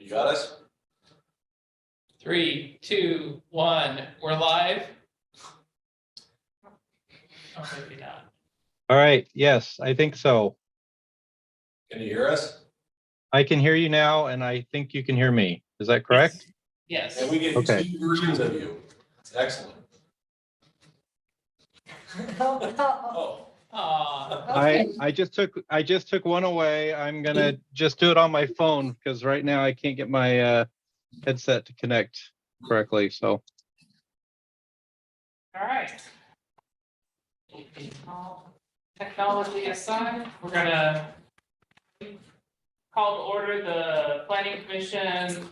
You got us? 3, 2, 1, we're live. Oh, maybe not. All right, yes, I think so. Can you hear us? I can hear you now, and I think you can hear me. Is that correct? Yes. And we get Okay. 2 versions of you. Excellent. Oh, Aw. I just took one away. I'm gonna just do it on my phone because right now I can't get my headset to connect correctly. So All right. Technology aside, we're gonna call to order the Planning Commission,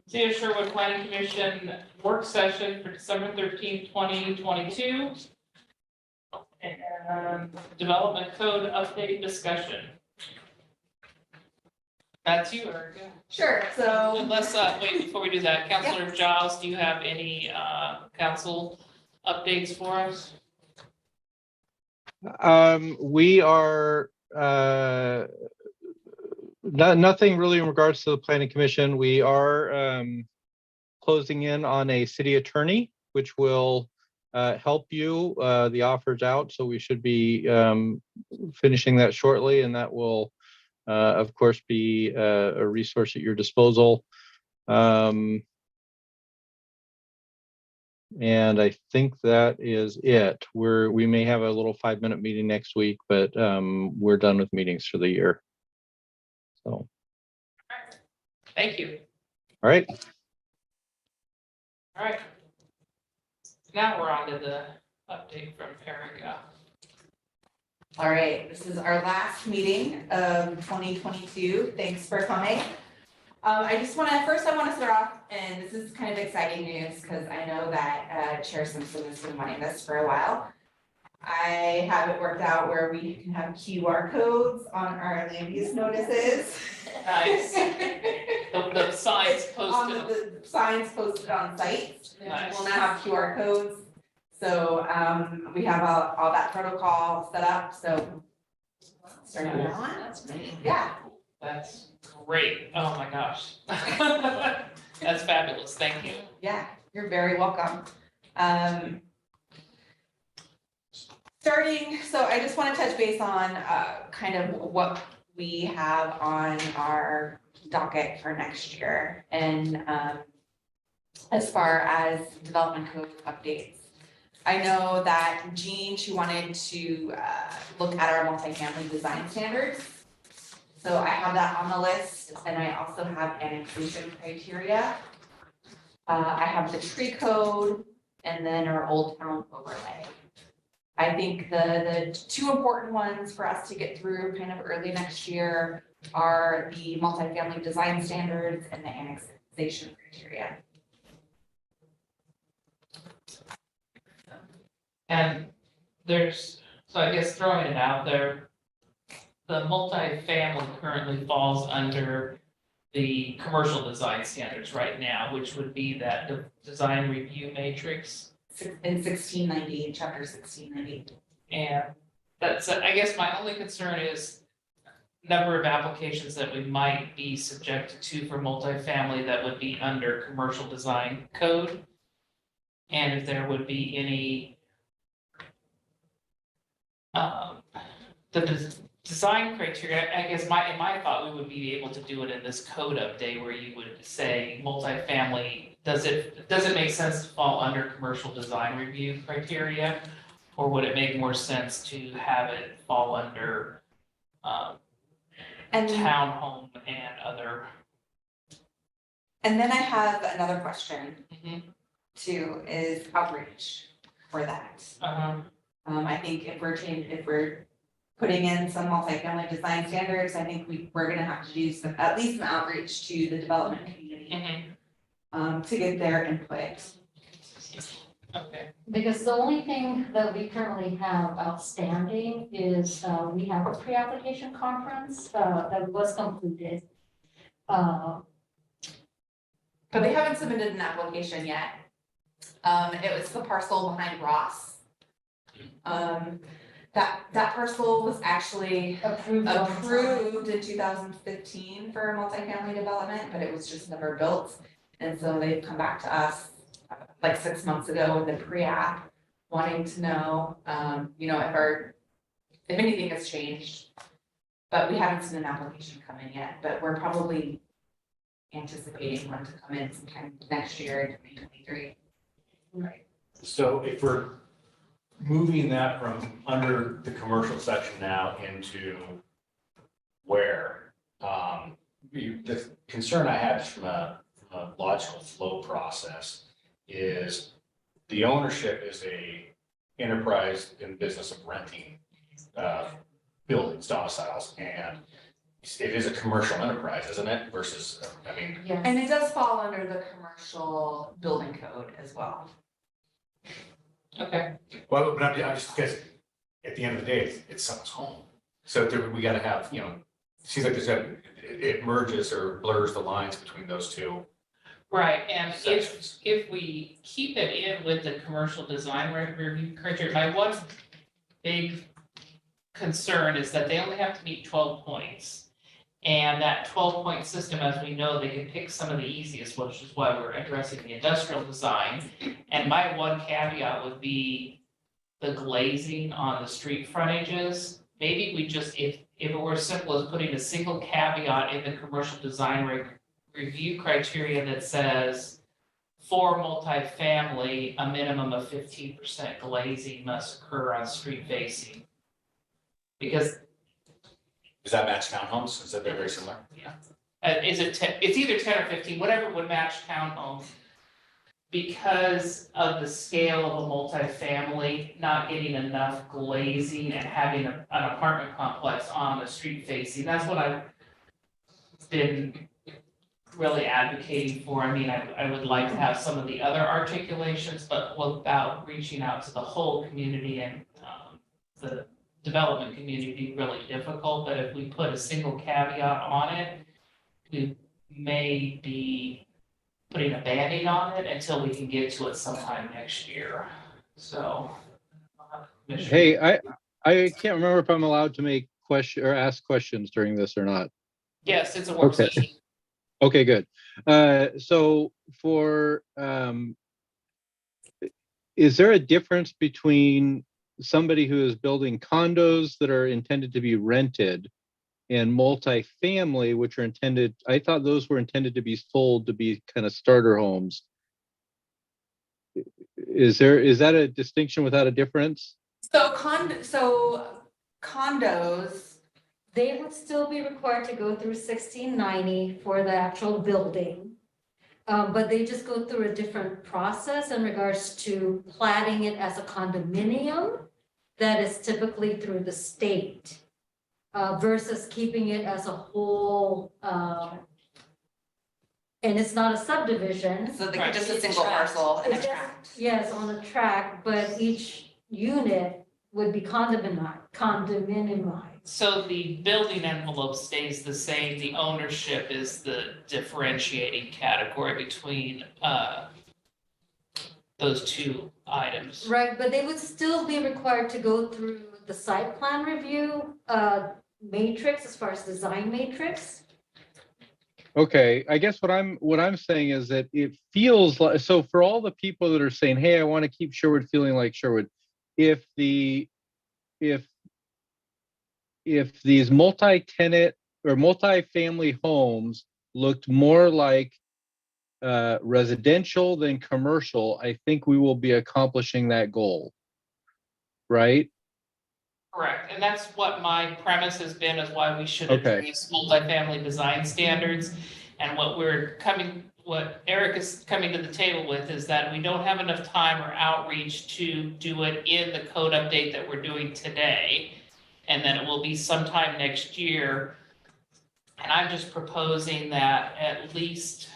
City of Sherwood Planning Commission work session for December 13th, 2022. And Development Code Update Discussion. That's you, Erica. Sure, so, Let's wait, before we do that, Councilor Giles, do you have any council updates for us? we are nothing really in regards to the planning commission. We are closing in on a city attorney, which will help you. The offer's out, so we should be finishing that shortly, and that will of course be a resource at your disposal. And I think that is it. We may have a little 5-minute meeting next week, but we're done with meetings for the year. So, Thank you. all right. All right. Now we're on to the update from Erica. all right, this is our last meeting of 2022. Thanks for coming. I want to start off, and this is kind of exciting news because I know that Chair Simpson has been wanting this for a while. I have it worked out where we can have QR codes on our land use notices. Nice. The signs On posted. the signs posted on site. Nice. We'll now have QR codes. So we have all that protocol set up, so. Starting now on. That's great. Yeah. That's great. Oh my gosh. That's fabulous. Thank you. Yeah, you're very welcome. Starting, so I just want to touch base on kind of what we have on our docket for next year. And as far as development code updates. I know that Jean, she wanted to look at our multifamily design standards. So I have that on the list, and I also have annexation criteria. I have the tree code and then our Old Town overlay. I think the 2 important ones for us to get through kind of early next year are the multifamily design standards and the annexation criteria. And there's, so I guess throwing it out there, the multifamily currently falls under the commercial design standards right now, which would be that design review matrix. In 1690, chapter 1690. And that's, I guess my only concern is number of applications that we might be subjected to for multifamily that would be under commercial design code. And if there would be any design criteria, I guess in my thought, we would be able to do it in this code update where you would say multifamily, does it make sense to fall under commercial design review criteria? Or would it make more sense to have it fall under townhome and other? And then I have another question Mhm. too, is outreach for that. I think if we're putting in some multifamily design standards, I think we're gonna have to do at least some outreach to the development community to get their input. Okay. Because the only thing that we currently have outstanding is, we have a pre-application conference, that was concluded. But they haven't submitted an application yet. It was the parcel behind Ross. That parcel was actually Approved. approved in 2015 for a multifamily development, but it was just never built. And so they've come back to us like 6 months ago with a pre-app, wanting to know, if anything has changed. But we haven't seen an application come in yet, but we're probably anticipating one to come in sometime next year in 2023. Right. So if we're moving that from under the commercial section now into where, the concern I had just from a logical flow process is the ownership is a enterprise in business of renting buildings, domiciles, and it is a commercial enterprise, isn't it? Versus, Yes. And it does fall under the commercial building code as well. Okay. well, but I'm just because at the end of the day, it's someone's home. So we gotta have, it seems like it merges or blurs the lines between those two Right, and sections. if we keep it in with the commercial design review criteria, my one big concern is that they only have to meet 12 points. And that 12-point system, as we know, they can pick some of the easiest, which is why we're addressing the industrial design. And my one caveat would be the glazing on the street frontages. Maybe we just, if it were as simple as putting a single caveat in the commercial design review criteria that says, for multifamily, a minimum of 15% glazing must occur on street facing. Because Does that match townhomes? Is that they're very similar? is it 10, it's either 10 or 15, whatever would match townhomes. Because of the scale of a multifamily, not getting enough glazing and having an apartment complex on the street facing, that's what I've been really advocating for. I mean, I would like to have some of the other articulations, but without reaching out to the whole community and the development community, really difficult. But if we put a single caveat on it, we may be putting a Band-Aid on it until we can get to it sometime next year. So. Hey, I can't remember if I'm allowed to make question or ask questions during this or not. Yes, it's a work Okay. session. Okay, good. So for, is there a difference between somebody who is building condos that are intended to be rented and multifamily, which are intended, I thought those were intended to be sold to be kind of starter homes. Is that a distinction without a difference? So condos, They would still be required to go through 1690 for the actual building. But they just go through a different process in regards to platting it as a condominium that is typically through the state versus keeping it as a whole. And it's not a subdivision. so they Right. could just a single parcel and a It's just- tract. Yes, on a tract, but each unit would be condominiumized. So the building envelope stays the same, the ownership is the differentiating category between those two items. Right, but they would still be required to go through the site plan review matrix as far as design matrix. Okay, I guess what I'm saying is that it feels like, so for all the people that are saying, hey, I want to keep Sherwood feeling like Sherwood, if these multi-tenant or multi-family homes looked more like residential than commercial, I think we will be accomplishing that goal. Right? Correct, and that's what my premise has been, is why we should Okay. address multifamily design standards. And what Eric is coming to the table with is that we don't have enough time or outreach to do it in the code update that we're doing today. And then it will be sometime next year. And I'm just proposing that at least.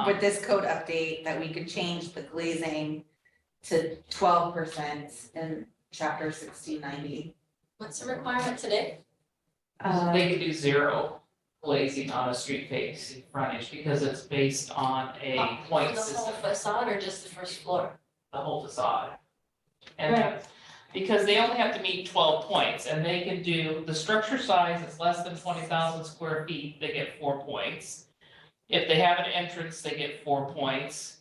With this code update, that we could change the glazing to 12% in chapter 1690. What's the requirement today? They can do zero glazing on a street facing frontage because it's based on a point For the system, whole facade or just the first floor? the whole facade. And Right. because they only have to meet 12 points, and they can do, the structure size is less than 20,000 square feet, they get 4 points. If they have an entrance, they get 4 points.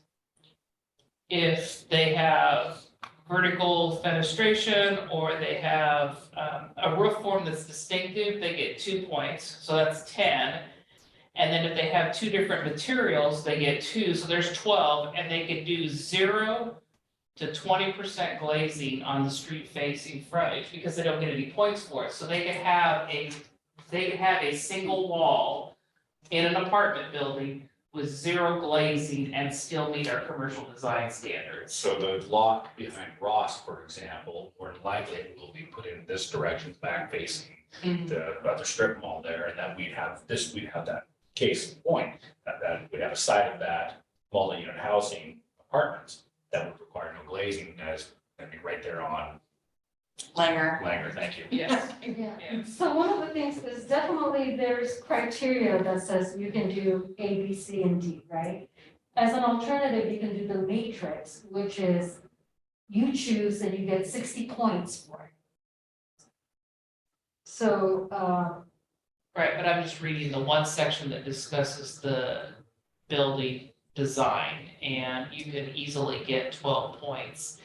If they have vertical fenestration, or they have a roof form that's distinctive, they get 2 points, so that's 10. And then if they have 2 different materials, they get 2, so there's 12, and they can do 0 to 20% glazing on the street facing frontage, because they don't get any points for it, so they can have a single wall in an apartment building with 0 glazing and still meet our commercial design standards. So the lot behind Ross, for example, more than likely it will be put in this direction, back facing the other strip mall there, and then we'd have that case in point, that we'd have a side of that multi-unit housing apartments that would require no glazing, as, that'd be right there on Langer. thank you. Yes, Yeah, Yeah. so one of the things is definitely there's criteria that says you can do A, B, C, and D, right? As an alternative, you can do the matrix, which is you choose and you get 60 points for it. So, right, but I'm just reading the one section that discusses the building design, and you can easily get 12 points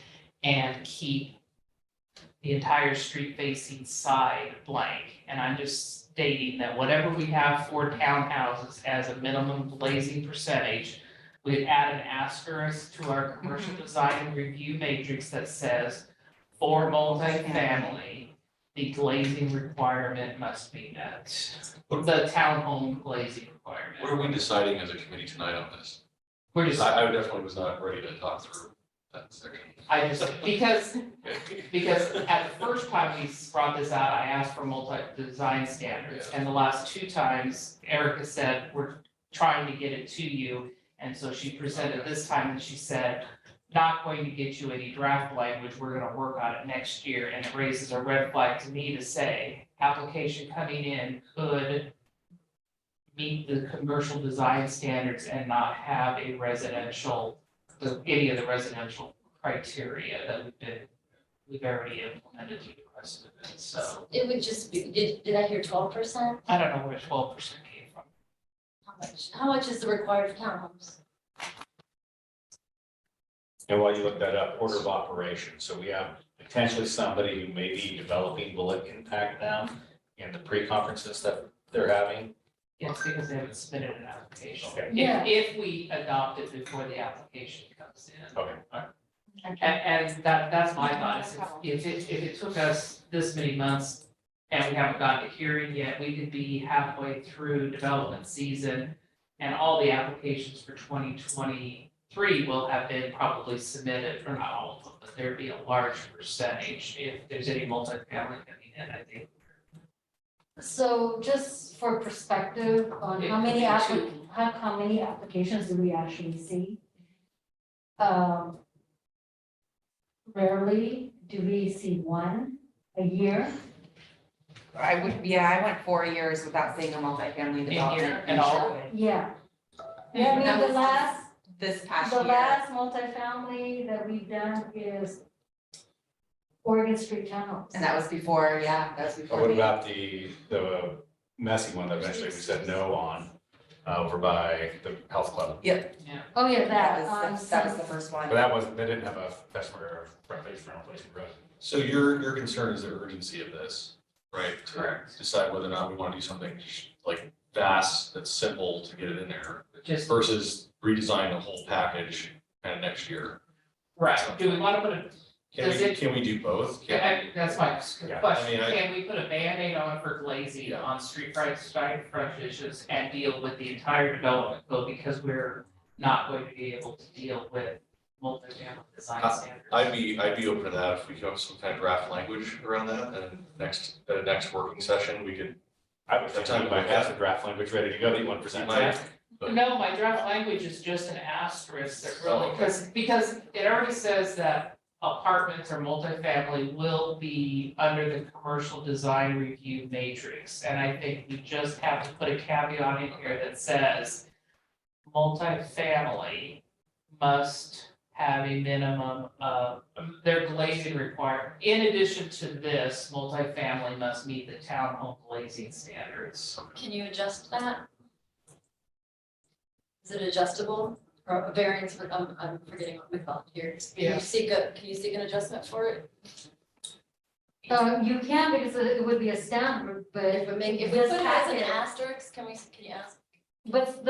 and keep the entire street facing side blank. And I'm just stating that whatever we have for townhouses as a minimum glazing percentage, we'd add an asterisk to our commercial design review matrix that says, for multifamily, the glazing requirement must be met. The townhome glazing requirement. What are we deciding as a committee tonight on this? We're just, I definitely was not ready to talk through that section. because at the first time we brought this out, I asked for multi-design standards. And the last 2 times, Erica said, we're trying to get it to you. And so she presented this time and she said, not going to get you any draft language, we're gonna work on it next year. And it raises a red flag to me to say, application coming in could meet the commercial design standards and not have a residential, any of the residential criteria that we've already implemented through the rest of it, so. It would just be, did I hear 12%? I don't know where 12% came from. How much is the required for townhomes? And while you look that up, order of operation, so we have potentially somebody who may be developing will it impact them in the pre-conferences that they're having? Yes, because they haven't submitted an application. Okay. Yeah. If we adopt it before the application comes in. Okay, all right. And that's my thought, is if it took us this many months and we haven't gotten to hearing yet, we could be halfway through development season and all the applications for 2023 will have been probably submitted, or not all of them, but there'd be a large percentage if there's any multifamily coming in, I think. so just for perspective on how many how many applications do we actually see? Rarely do we see one a year. I went 4 years without seeing a multifamily development. and all. Yeah. Yeah, I mean, That the was last, This past the year. last multifamily that we've done is Oregon Street Tunnels. And that was before, that was before. What the- about the messy one that eventually we said no on, over by the health club? Oh, yeah, That that, was the first one. But that wasn't, they didn't have a customer front-facing rental place in road. So your concern is the urgency of this, right? To Correct. decide whether or not we want to do something like fast, that's simple to get it in there Just, versus redesign the whole package kind of next year. right, do we wanna put a, Can we do both? that's my Yeah, question, I mean, can we put a Band-Aid on for glazing on street frontages and deal with the entire development code, because we're not going to be able to deal with multi-family design standards. I'd be open to that if we come up with some kind of draft language around that, and at a next working session, we could. I would think you might have the draft language ready to go that you want to present You might. tonight. But- No, my draft language is just an asterisk that really, because it already says that apartments or multifamily will be under the commercial design review matrix. And I think we just have to put a caveat in here that says multifamily must have a minimum of, their glazing require, in addition to this, multifamily must meet the townhome glazing standards. Can you adjust that? Is it adjustable or a variance for, I'm forgetting what we call it here. Yeah. Can you seek an adjustment for it? You can because it would be a standard, but If we this put it as an packet- asterisk, can you ask? but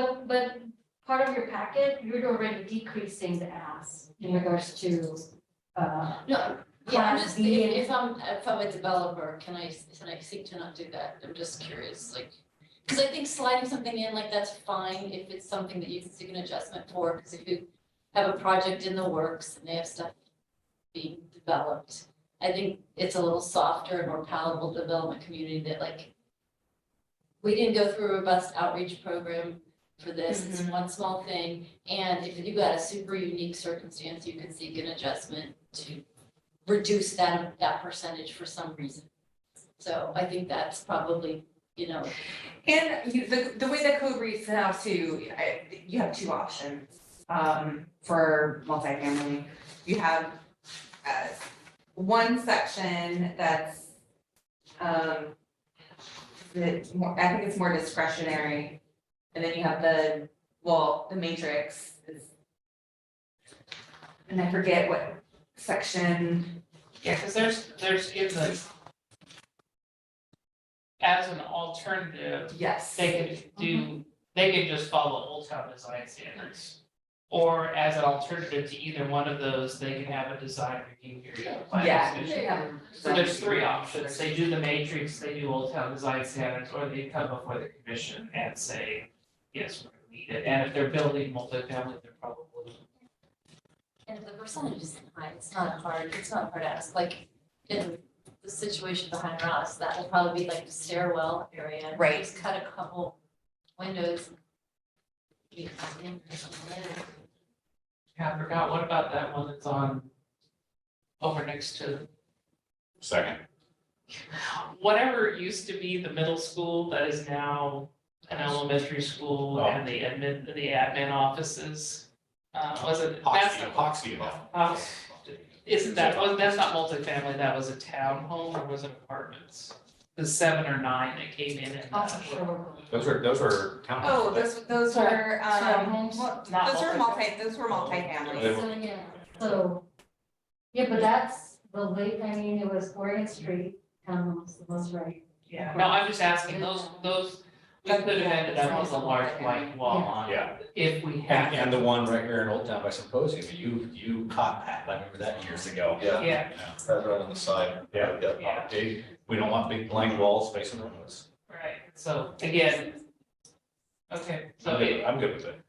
part of your packet, you're already decreasing the ask in regards to, No, yeah, I'm Class just, B if I'm a developer, can I seek to not do that? I'm just curious, like, because I think sliding something in like that's fine if it's something that you can seek an adjustment for, because if you have a project in the works and they have stuff being developed, I think it's a little softer and more palatable development community that like, we didn't go through a robust outreach program for this, it's one small thing, and if you got a super unique circumstance, you could seek an adjustment to reduce that percentage for some reason. So I think that's probably, And the way the code reads now too, you have two options, for multifamily. You have, one section that's, I think it's more discretionary. And then you have the matrix is, and I forget what section. Yeah, because there's in the, as an alternative, Yes. they can just follow Old Town design standards. Or as an alternative to either one of those, they can have a design review period. of planning Yeah. commission. yeah, So there's three options, they do the matrix, they do Old Town design standards, or they come before the commission and say, yes, we're gonna meet it, and if they're building multifamily, they're probably. and if the percentage isn't high, it's not hard to ask, like, in the situation behind us, that will probably be like the stairwell area. Right. Just cut a couple windows. Maybe something or something like that. Yeah, I forgot, what about that one that's on, over next to, Second. whatever used to be the middle school that is now an elementary school Oh. and the admin offices. Was it, that's Hoxie. isn't that's not multifamily, that was a townhome or was it apartments? The 7 or 9 that came in and. oh, sure. Those were townhouses. Oh, those were, Townhomes? Not those were multifamily. those were multifamily. They were- So, yeah, so, yeah, but that's the late, I mean, it was Oregon Street, townhomes, was right. Yeah, no, I'm just asking, those, we could have ended up with a large white wall on it Yeah. if we had. And the one right here in Old Town by Symposium, you caught that, I remember that years ago. Yeah, Yeah, that's right on the side. Yeah. Yeah. Big, we don't want big blank walls facing the roads. right, so again. Okay, so I'm good with it.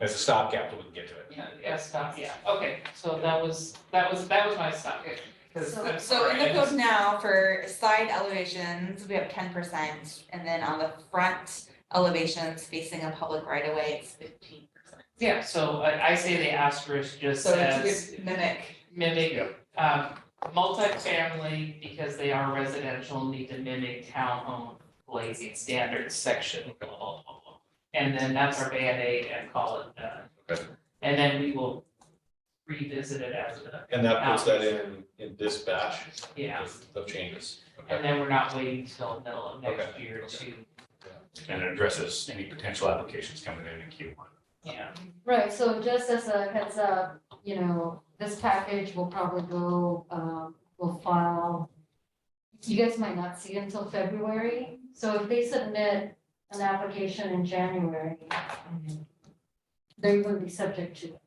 As a stopgap till we can get to it. yeah, stop, yeah, okay, so that was my stop. 'Cause I'm So in sorry, the I code now, for side elevations, we have 10%, and then on the front elevations facing a public right of way, it's 15%. Yeah, so I say the asterisk just So says to mimic, mimic, multifamily, because they are residential, need to mimic townhome glazing standards section, blah, blah, blah, blah. And then that's our Band-Aid and call it done. Okay. And then we will revisit it as a, And that puts that in this batch yeah, of changes. Okay. and then we're not waiting till middle of next Okay. year to, And it addresses any potential applications coming in Q1. yeah. Right, so just as a heads up, this package will probably go, we'll file. You guys might not see it until February, so if they submit an application in January, they would be subject to it.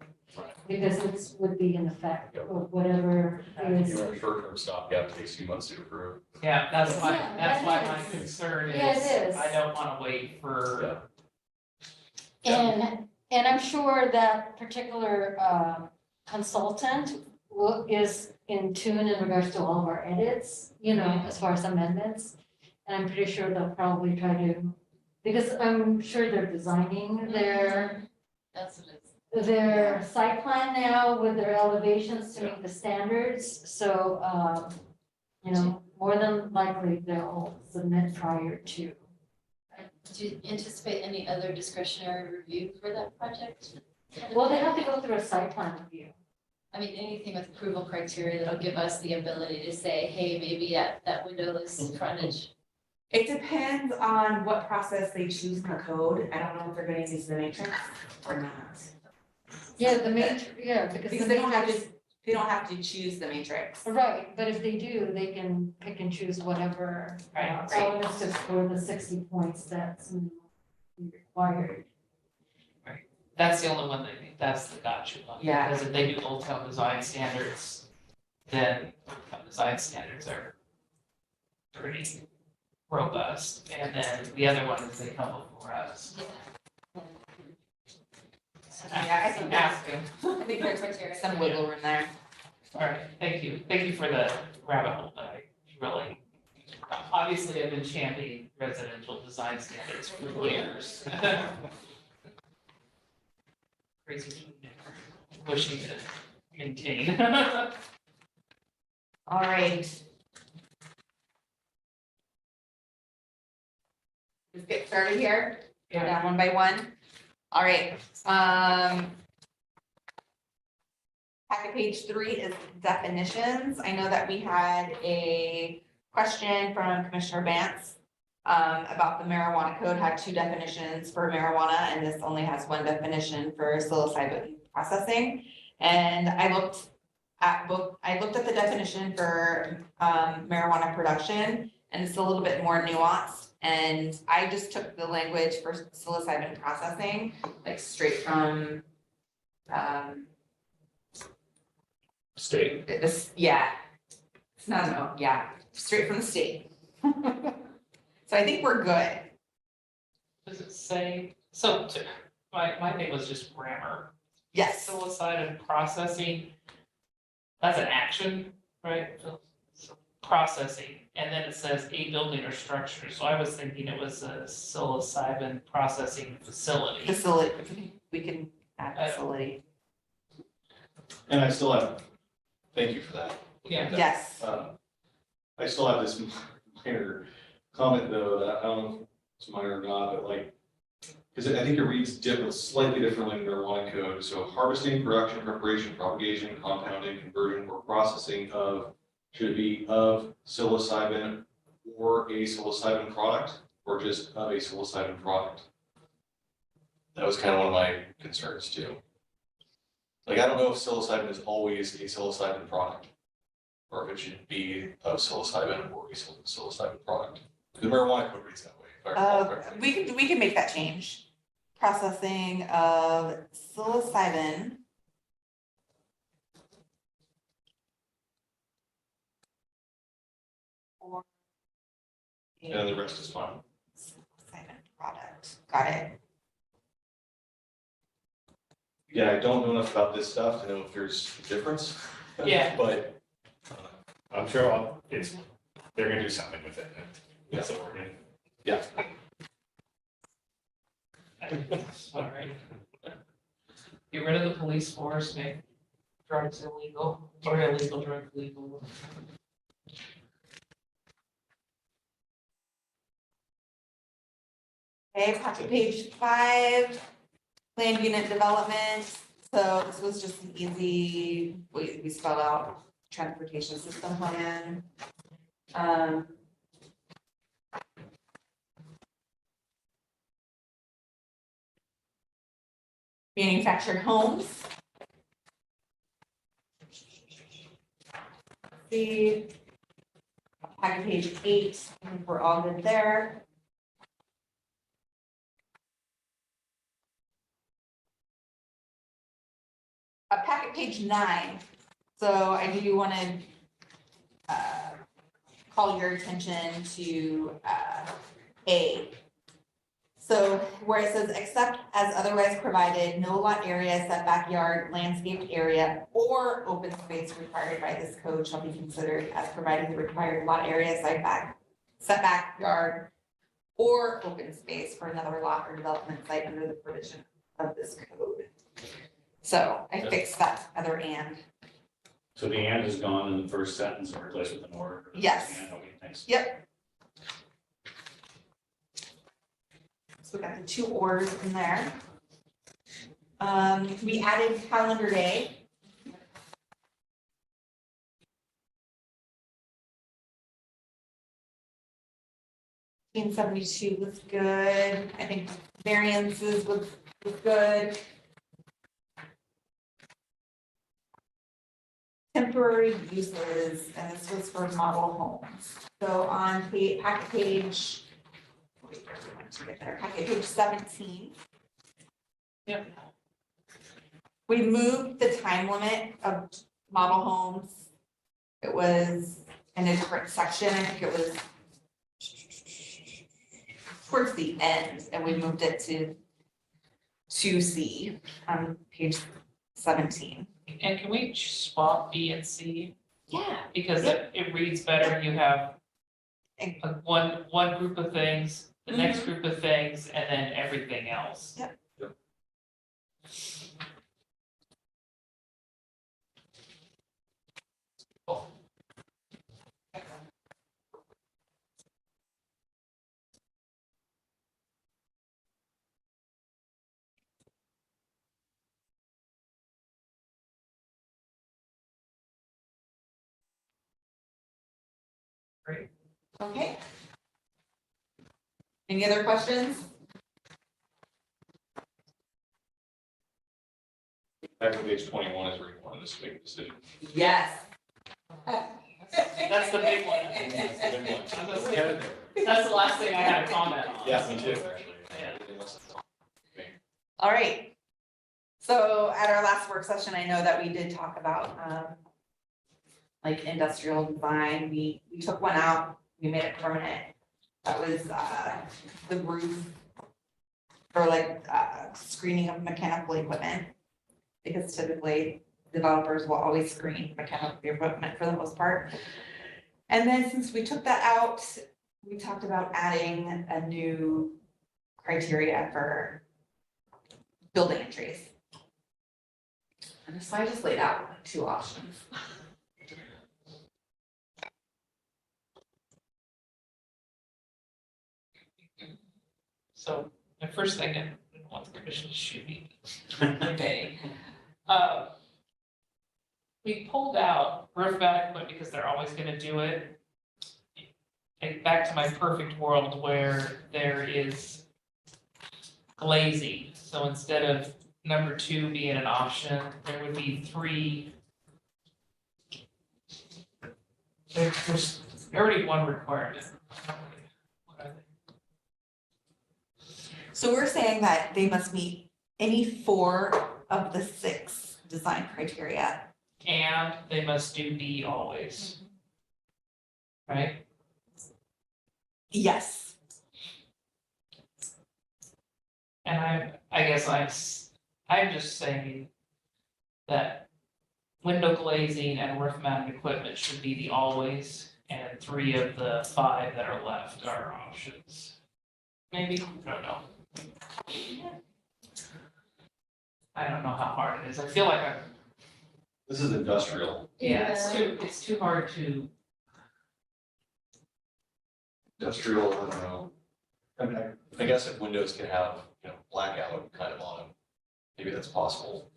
Because this would be in effect, or whatever is. You're a short-term stopgap, takes 2 months to approve. Yeah, that's why, Yeah, that's why that my is. concern Yeah, it is, is. I don't wanna wait for, And I'm sure that particular consultant is in tune in regards to all of our edits, as far as amendments. And I'm pretty sure they'll probably try to, because I'm sure they're designing That's what it's. their site plan now with their elevations to meet the standards. So, more than likely they'll submit prior to. Do you anticipate any other discretionary review for that project? Well, they have to go through a site plan review. I mean, anything with approval criteria that'll give us the ability to say, hey, maybe that window is frontage. It depends on what process they choose in the code. I don't know if they're gonna use the matrix or not. Yeah, the because. Because the they don't have matrix- to, they don't have to choose the matrix. Right, but if they do, they can pick and choose whatever. Right, So it's just for the 60 points that's required. That's the only one that I think that's the gotcha one. Yeah. Because if they do Old Town design standards, then Old Town design standards are pretty robust. And then the other one is they come before us. Yeah, I think that's good. I think there's criteria. Some wiggle room there. All right, thank you. Thank you for the rabbit hole. I really, obviously, I've been championing residential design standards for years. Crazy, wishing to maintain. All right. Let's get started here. Go down one by one. All right, packet page 3 is definitions. I know that we had a question from Commissioner Vance about the marijuana code had 2 definitions for marijuana, and this only has 1 definition for psilocybin processing. And I looked at the definition for marijuana production, and it's a little bit more nuanced. And I just took the language for psilocybin processing, like straight from State. this, yeah. No, yeah, straight from the state. So I think we're good. Does it say, so my thing was just grammar. Yes, Psilocybin processing, that's an action, right? So processing, and then it says a building or structure, so I was thinking it was a psilocybin processing facility. facility, we can add facility. And I still have, thank you for that. Yeah. Yes, I still have this minor comment though, that I don't know if it's minor or not, but like, because I think it reads slightly differently in the marijuana code. So harvesting, production, preparation, propagation, compounding, conversion, or processing of, should it be of psilocybin or a psilocybin product, or just of a psilocybin product? That was kind of one of my concerns too. Like, I don't know if psilocybin is always a psilocybin product, or if it should be of psilocybin or a psilocybin product. The marijuana code reads that way, if I recall correctly. we can make that change. Processing of psilocybin. Or And then the rest is fine. psilocybin product, got it. Yeah, I don't know enough about this stuff to know if there's a difference. Yeah. But, I'm sure they're gonna do something with it. That's what we're gonna. yeah, All right. Get rid of the police force, make drugs illegal, or illegal drugs legal. Okay, packet page 5, land unit development. So this was just an easy, we spelled out transportation system plan. Manufactured homes. See, packet page 8, I think we're all good there. Packet page 9, so I do want to call your attention to A. So where it says, except as otherwise provided, no lot area, setback yard, landscaped area, or open space required by this code shall be considered as providing the required lot area, setback yard, or open space for another lot or development site under the provision of this code. So I fixed that other and. So the and is gone in the first sentence and replaced with an or? Yes. And, okay, thanks. Yep. So we got the 2 ors in there. We added calendar day. 1672 was good. I think variances was good. Temporary uses, and this was for model homes. So on packet page, wait, where do we want to get there? Packet page 17. Yep. We moved the time limit of model homes. It was in a different section, I think it was towards the end, and we moved it to 2C on page 17. And can we swap B and C? Yeah. Because it reads better, you have one group of things, the next group of things, and then everything else. Yep. Great. Okay. Any other questions? Back to page 21 is where you wanted us to make a decision. Yes. That's the big one. That's the last thing I had a comment on. Yeah, me too, actually. Yeah. All right. So at our last work session, I know that we did talk about, like industrial design. We took one out, we made it permanent. That was, the roof for like, screening of mechanical equipment. Because typically developers will always screen mechanical equipment for the most part. And then since we took that out, we talked about adding a new criteria for building entries. And so I just laid out 2 options. So the first thing, I didn't want the commission to shoot me. Okay. We pulled out roof mount equipment because they're always gonna do it. And back to my perfect world where there is glazing, so instead of number 2 being an option, there would be 3. There's already 1 requirement. What are they? So we're saying that they must meet any 4 of the 6 design criteria. And they must do B always. Right? Yes. And I guess I'm just saying that window glazing and roof mounted equipment should be the always, and 3 of the 5 that are left are options. Maybe, I don't know. I don't know how hard it is. I feel like This is industrial. it's too hard to, Industrial, I don't know. I mean, I guess if windows can have, blackout kind of on them, maybe that's possible.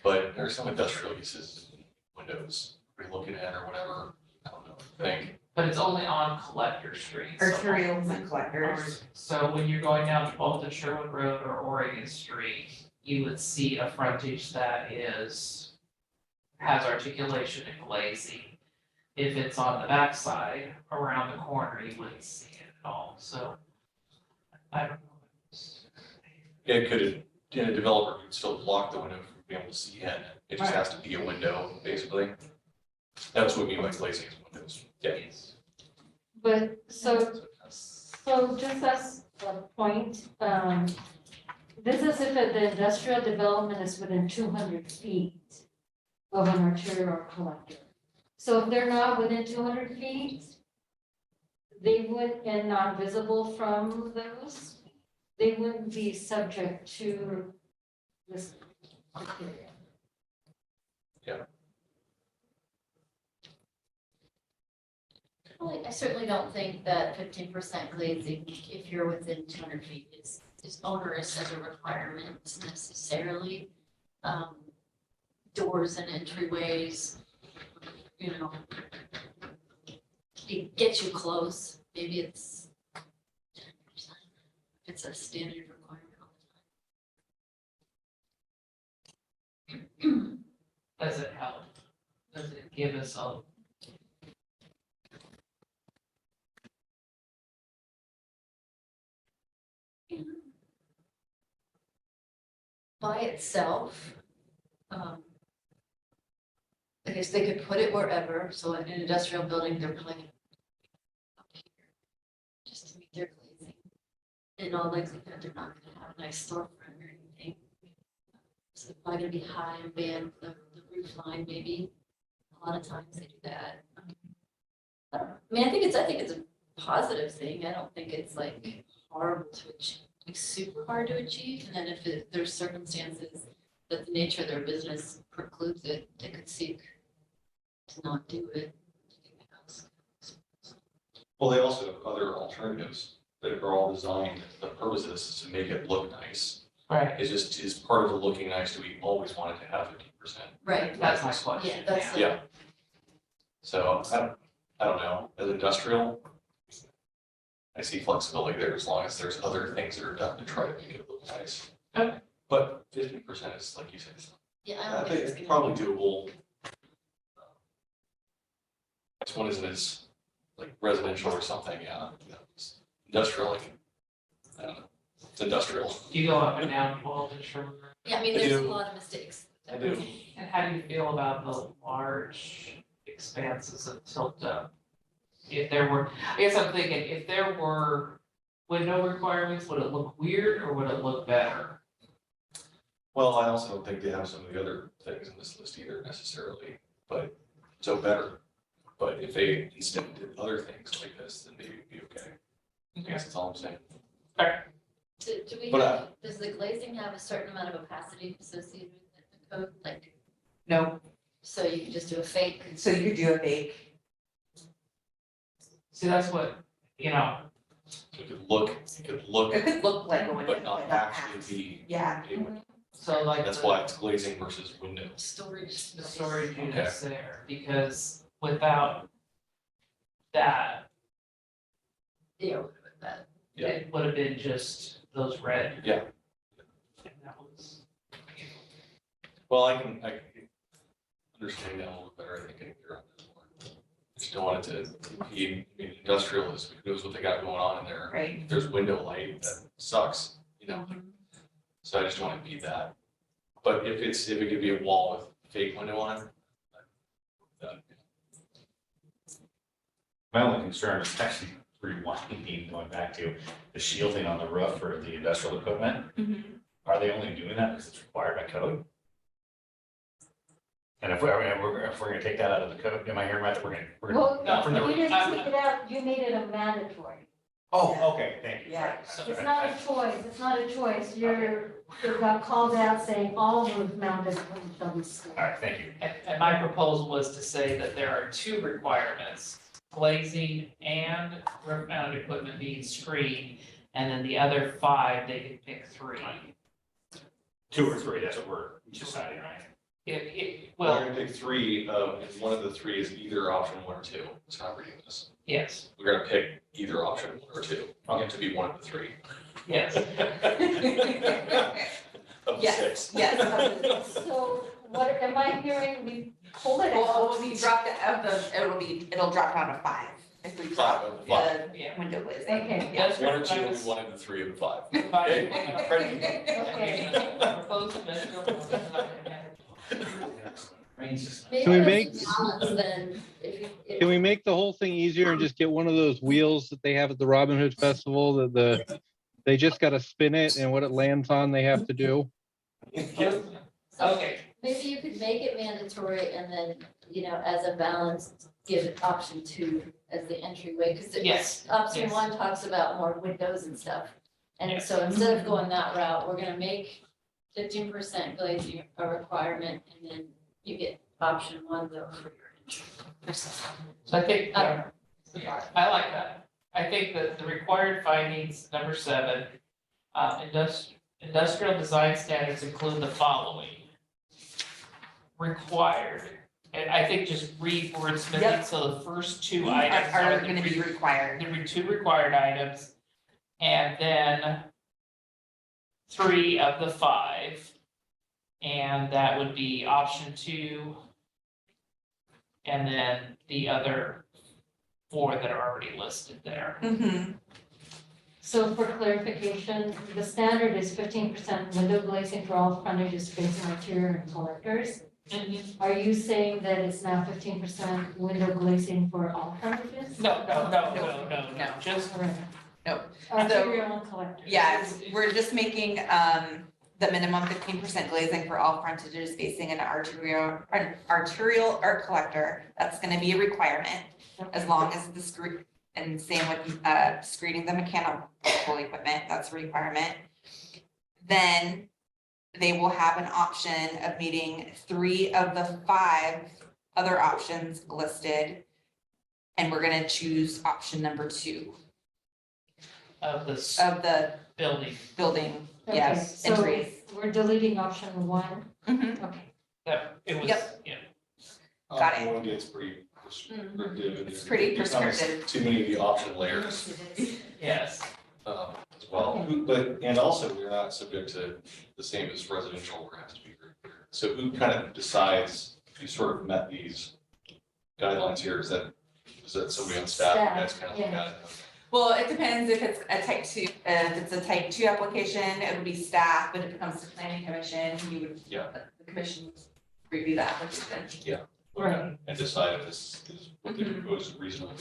But there's some industrial uses, in windows we're looking at or whatever, I don't know, I think. but it's only on collector streets. Arterials and collectors. So when you're going down 12th and Sherwood Road or Oregon Street, you would see a frontage that has articulation and glazing. If it's on the backside, around the corner, you wouldn't see it at all, so I don't know. A developer could still block the window from being able to see in. It just has to be a window, basically. That's what we mean by glazing is windows. Yeah. But so just as a point, this is if the industrial development is within 200 feet of an arterial or collector. So if they're not within 200 feet, they would, and not visible from those, they wouldn't be subject to this criteria. Well, I certainly don't think that 15% glazing, if you're within 200 feet, is onerous as a requirement necessarily. Doors and entryways, it gets you close, maybe it's it's a standard requirement all the time. Does it help? Does it give us a? By itself, I guess they could put it wherever, so in an industrial building, they're putting up here, just to meet their glazing. In all likelihood, they're not gonna have a nice storefront or anything. So it's probably gonna be high and band, the roof line maybe, a lot of times they do that. I don't know. I mean, I think it's a positive thing, I don't think it's like horrible to achieve, like super hard to achieve, and then if there's circumstances that the nature of their business precludes it, they could seek to not do it. Well, they also have other alternatives that are all designed, the purpose of this is to make it look nice. Right. It's just, is part of the looking nice, do we always want it to have 50%? Right, That's my question. yeah, that's. Yeah. So I don't know, as industrial, I see flexibility there as long as there's other things that are done to try to make it look nice. Okay. But 50% is, like you said, Yeah, I I don't think think it's it's probably gonna. doable. This one isn't as like residential or something, yeah, it's industrial, like, I don't know, it's industrial. Do you go up and down Walden Shore? Yeah, I mean, I there's a do. lot of mistakes. I do. And how do you feel about the large expanses of tilt up? If there were, I guess I'm thinking, if there were window requirements, would it look weird or would it look better? Well, I also don't think they have some of the other things in this list either necessarily, but so better. But if they instead did other things like this, then maybe it'd be okay. I guess that's all I'm saying. Do we But, have, does the glazing have a certain amount of opacity associated with the code? Like, No, so you can just do a fake? so you could do a fake. See, that's what, you know, It could look, It could look like a window, but not not actually be Yeah. a window. so like. That's the- why it's glazing versus window. Storage. The storage space. units there, because without that, Yeah, with that. Yeah. it would have been just those red. Yeah. And that was. Well, I can understand that a little better, I think, in Europe. Just don't want it to be, I mean, industrial is, who knows what they got going on in there. Right. If there's window light, that sucks, you know, so I just don't want to be that. But if it could be a wall with fake window on it. My only concern is actually rewinding, going back to the shielding on the roof for the industrial equipment. Are they only doing that because it's required by code? And if we're gonna take that out of the code, am I hearing right that we're Well, gonna? from the- you didn't take it out, you made it a mandatory. Oh, okay, thank you. Yeah. It's not a choice, it's not a choice. You got called out saying all roof mounted equipment shall be All stored. right, thank you. And my proposal was to say that there are two requirements, glazing and roof mounted equipment being screened. And then the other 5, they could pick 3. 2 or 3, that's what we're deciding, right? Well, Well, we're gonna pick 3, and one of the 3 is either option 1 or 2, it's not reading this. yes, We're gonna pick either option 1 or 2, to be one of the 3. yes. Of the Yes, 6. yes. So what, am I hearing, we pull it Well, out? we dropped it of it'll drop down to 5 if we drop 5 of the 5. the Yeah. window glazing. Okay. Yes, 1 or 2 will requirements. be one of the 3 of the 5. Okay. Maybe Can we there's make- a balance then, if you- if- Can we make the whole thing easier and just get one of those wheels that they have at the Robin Hood Festival that they just gotta spin it and what it lands on, they have to do? Yeah. Okay, Maybe you could make it mandatory and then, as a balance, give it option 2 as the entryway, because Yes, option yes. 1 talks about more windows and stuff. And Yes. so instead of going that route, we're gonna make 15% glazing a requirement, and then you get option 1 though for your entry. so I think, I like that. I think that the required findings, number 7, industrial design standards include the following. Required, and I think just read wordsmithing, Yep. so the first 2 items Are are gonna be required. There were 2 required items. And then 3 of the 5. And that would be option 2. And then the other 4 that are already listed there. Mhm. So for clarification, the standard is 15% window glazing for all frontages facing interior and collectors. Are you saying that it's now 15% window glazing for all frontages? No, just, All right. No. Arterial and collectors. Yes, we're just making the minimum 15% glazing for all frontages facing an arterial or collector. That's gonna be a requirement, as long as the screen, and same with screening the mechanical equipment, that's a requirement. Then they will have an option of meeting 3 of the 5 other options listed. And we're gonna choose option number 2 of this of the building, building, Okay, yes, so entries. we're deleting option 1. Mhm. Okay. that it was, Yep. yeah. Got Option it. one gets pretty prescriptive. and It's pretty it becomes prescriptive. Too many of the option layers, Yes, as well. But, and also, we're not subject to the same as residential, where it has to be very clear. So who kind of decides, if you sort of met these guidelines here, is that somebody on staff, you guys kind of look at it? Well, it depends if it's a type 2, if it's a type 2 application, it would be staff, but if it comes to planning commission, you would. Yeah. The commission would review the application. Right. And decide if this is what they Mhm. propose is reasonable.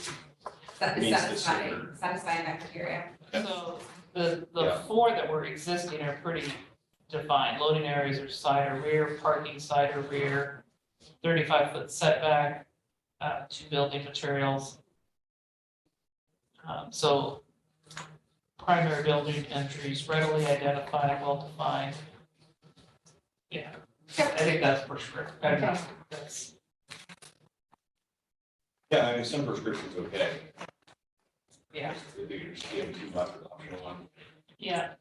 That is Meets the standard. satisfying that criteria. so the Yeah. 4 that were existing are pretty defined. Loading areas are side or rear, parking side or rear, 35-foot setback to building materials. So primary building entries readily identified, well-defined. Yeah, I think that's prescriptive. Okay. That's, Yeah, I mean, some prescriptions okay. yeah, If you're just giving too much with option one. yeah,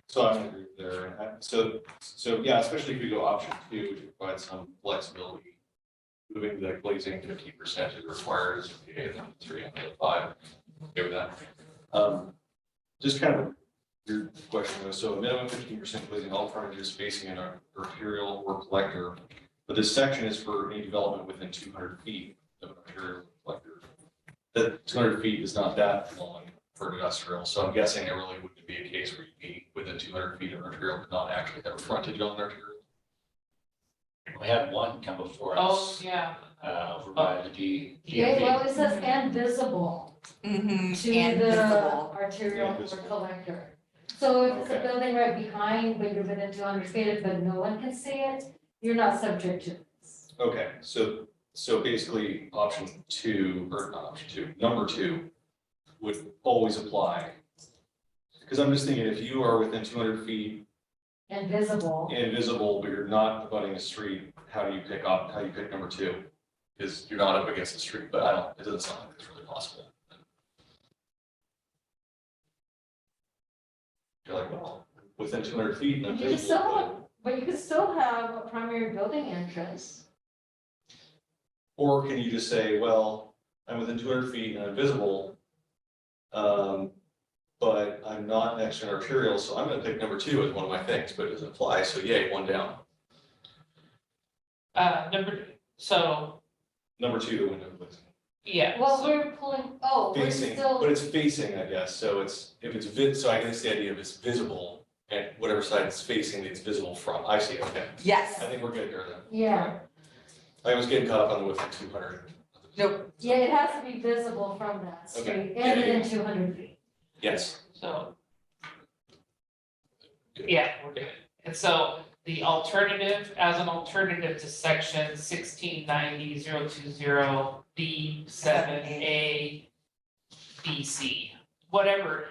So I'm agree there. So yeah, especially if you go option 2, to provide some flexibility. Moving the glazing 15% is required is okay, and then 3 out of 5. Okay with that. Just kind of your question though, so a minimum 15% glazing all frontages facing an arterial or collector. But this section is for any development within 200 feet of an arterial collector. That 200 feet is not that long for industrial, so I'm guessing there really wouldn't be a case where you'd be within 200 feet of an arterial, but not actually have a frontage on an arterial. We had one come before oh, us, yeah, over by the Yeah, well, DMV. it says and visible Mhm. to And the visible. arterial And or visible. collector. So if it's a Okay. building right behind, but you're within 200 feet, but no one can see it, you're not subject to this. Okay, so basically, option 2, or not option 2, number 2 would always apply. Because I'm just thinking, if you are within 200 feet And visible. and visible, but you're not abutting a street, how do you pick number 2? Because you're not up against the street, but it doesn't sound like it's really possible. You're like, well, within 200 feet and I'm You can still visible, have, but you could still have a primary building entrance. or can you just say, well, I'm within 200 feet and I'm visible, but I'm not next to an arterial, so I'm gonna pick number 2 as one of my things, but it doesn't apply, so yay, 1 down. so, Number 2, the window glazing. yeah. Well, so- we're pulling, oh, we're Facing, still, but it's facing, I guess, so so I guess the idea of it's visible, and whatever side it's facing, it's visible from, I see, okay. Yes. I think we're good here then. yeah, I was getting caught up on the within 200. Nope. yeah, it has to be visible from that Okay. street Yeah, and yeah. within 200 feet. Yes. So. Yeah, we're good. And so the alternative, as an alternative to section 1690.020 B7A, BC, whatever.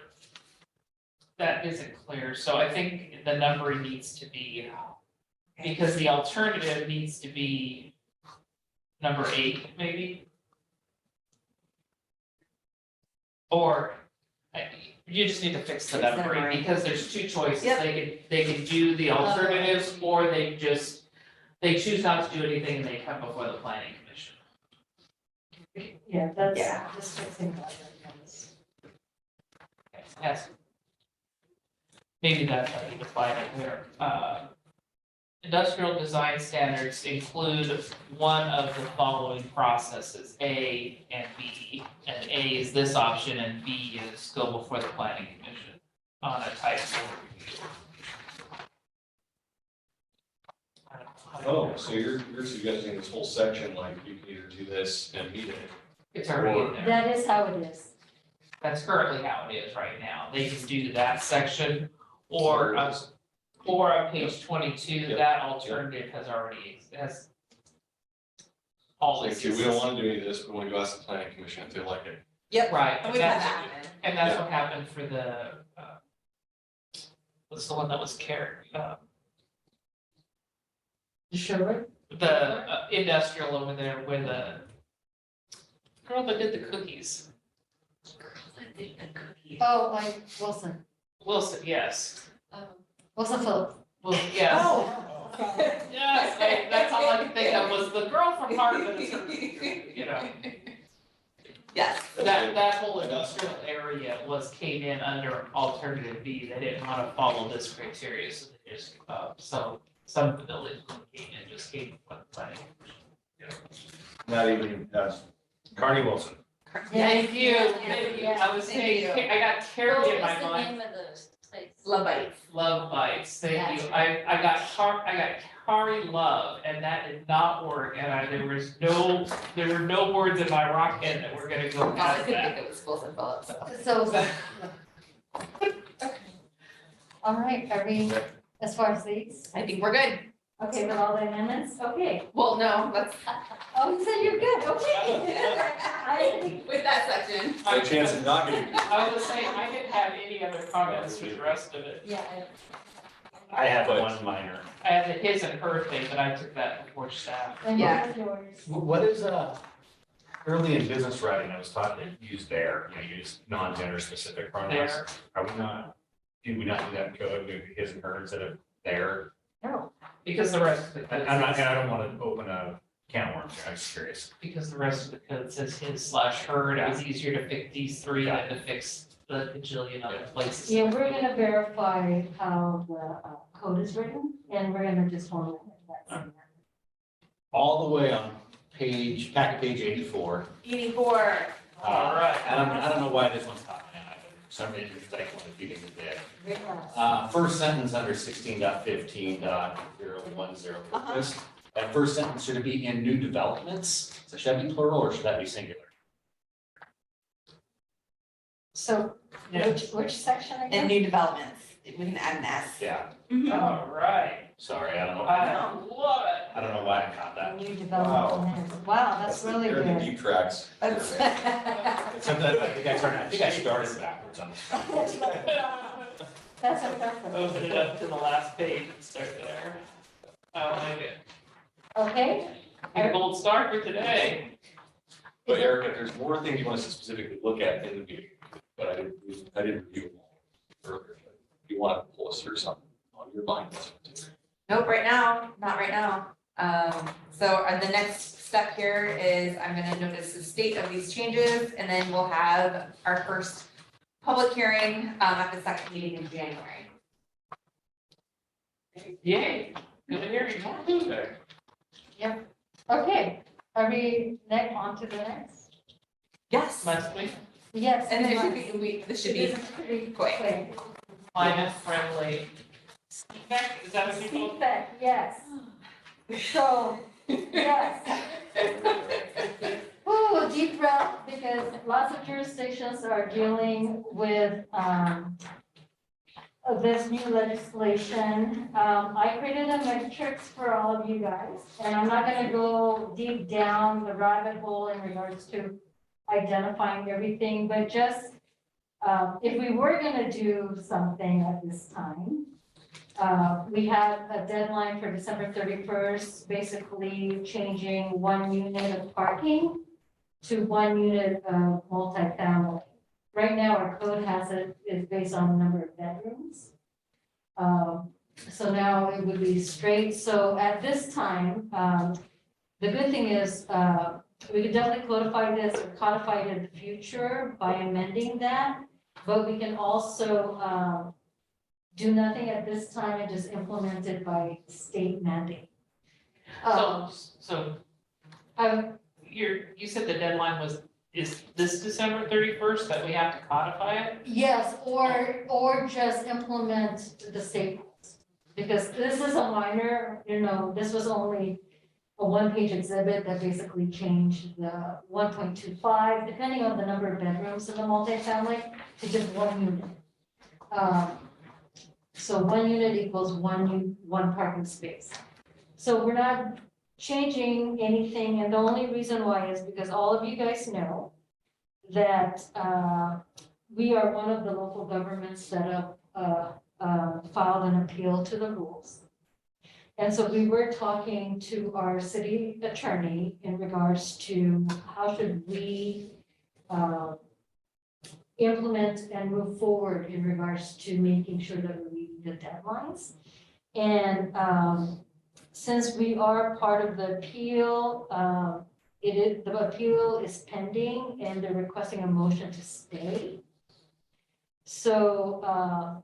That isn't clear, so I think the numbering needs to be, because the alternative needs to be number 8, maybe? Or, you just need to fix the Fix the numbering, numbering. because there's 2 choices. Yep. They can do the alternatives, or they choose not to do anything and they come before the planning commission. Yeah, that's Yeah. just fixing that. Yes. maybe that's how you define it here. Industrial design standards include one of the following processes, A and B. And A is this option and B is go before the planning commission on a type 4 review. Oh, so you're suggesting this whole section, like you can either do this and meet it. It's already in there. That is how it is. That's currently how it is right now. They can do that section or on page 22, Yeah. that alternative has already, has all Like, this. we don't want to do any of this, but we want to go ask the planning commission if they like it. Yep, Right, and and we've had that's, that happen. and that's what happened for the, what's the one that was carried, Sure. the industrial over there where the girl that did the cookies. Oh, like Wilson, Wilson, yes. Wilson Phillips. Well, yes. Oh. Yes, that's all I could think of was the girl from Harvard, you know. Yes. That whole industrial area came in under alternative B, they didn't wanna follow this criteria, so they just, so some of the buildings came in, just came from the planning. Not even, Carney Wilson. Thank you, Yeah, thank you, yeah, I was thank saying, you. I got carried in my What was the mind. name of the place? Love bites. Love bites, thank you, That's I got Kari Love, and that did not work, and there were no words in my rock head that were gonna go Oh, I past couldn't that. think it was Wilson Phillips. So. All right, are we, as far as these? I think we're good. Okay, with all the amendments? Okay. Well, no, let's, Oh, you said you're good, okay. I, with that section. No chance of not getting. I was saying, I didn't have any other comments for the rest of it. yeah, I have one minor. I had the his and her thing, but I took that before staff. and Yeah. yours, yours. What is, early in business writing, I was taught to use their, use non-gender specific pronouns. There, Are we not, do we not do that in code, maybe his and her instead of their? No, because the rest of the And code, I'm not, and I don't want to open a can of worms here, I'm just curious. because the rest of the code says his/her, and it was easier to fix these three than to fix the bajillion other places. yeah, we're gonna verify how the code is written, and we're gonna just hold that. All the way on packet page 84. 84. All right. And I don't know why this one's not, for some reason, it's like one of the beating the dead. Very well. First sentence under 16.15.010 purpose. That first sentence should it be in new developments? So should that be plural or should that be singular? So, Yeah. which section And again? new developments, we can add an S. Yeah, All right, sorry, I don't know. I love it. I don't know why I caught that. New development. Wow, that's really You're in the good. deep tracks. That's- Except that I think I started backwards on this. That's a perfect. Open it up to the last page and start there. I like it. Okay, Get a gold star for today. But Eric, if there's more things you want us to specifically look at in the meeting, but I didn't review them all earlier. But if you want to pull us through something on your mind, that's what it is. Nope, right now, not right now. So the next step here is I'm gonna notice the state of these changes, and then we'll have our first public hearing, at the second meeting in January. Yay, good to hear you. Okay. okay. Are we on to the next? Yes, Must we? Yes. and it should we be, this should It be is pretty quick. Climate friendly. Is that what you call it? Feedback, yes. So, yes. Ooh, deep breath, because lots of jurisdictions are dealing with, this new legislation. I created a matrix for all of you guys, and I'm not gonna go deep down the rabbit hole in regards to identifying everything, but just, if we were gonna do something at this time, we have a deadline for December 31st, basically changing 1 unit of parking to 1 unit of multifamily. Right now, our code has it, is based on the number of bedrooms. So now it would be straight. So at this time, the good thing is, we could definitely codify this or codify it in the future by amending that. But we can also, do nothing at this time and just implement it by state mandate. Um, So I'm you said the deadline is this December 31st that we have to codify it? Yes, or just implement the state rules. Because this is a minor, this was only a one-page exhibit that basically changed the 1.25, depending on the number of bedrooms in the multifamily, to just one unit. So one unit equals one parking space. So we're not changing anything, and the only reason why is because all of you guys know that we are one of the local governments that have filed an appeal to the rules. And so we were talking to our city attorney in regards to how should we implement and move forward in regards to making sure that we meet the deadlines. And since we are part of the appeal, the appeal is pending and they're requesting a motion to stay. So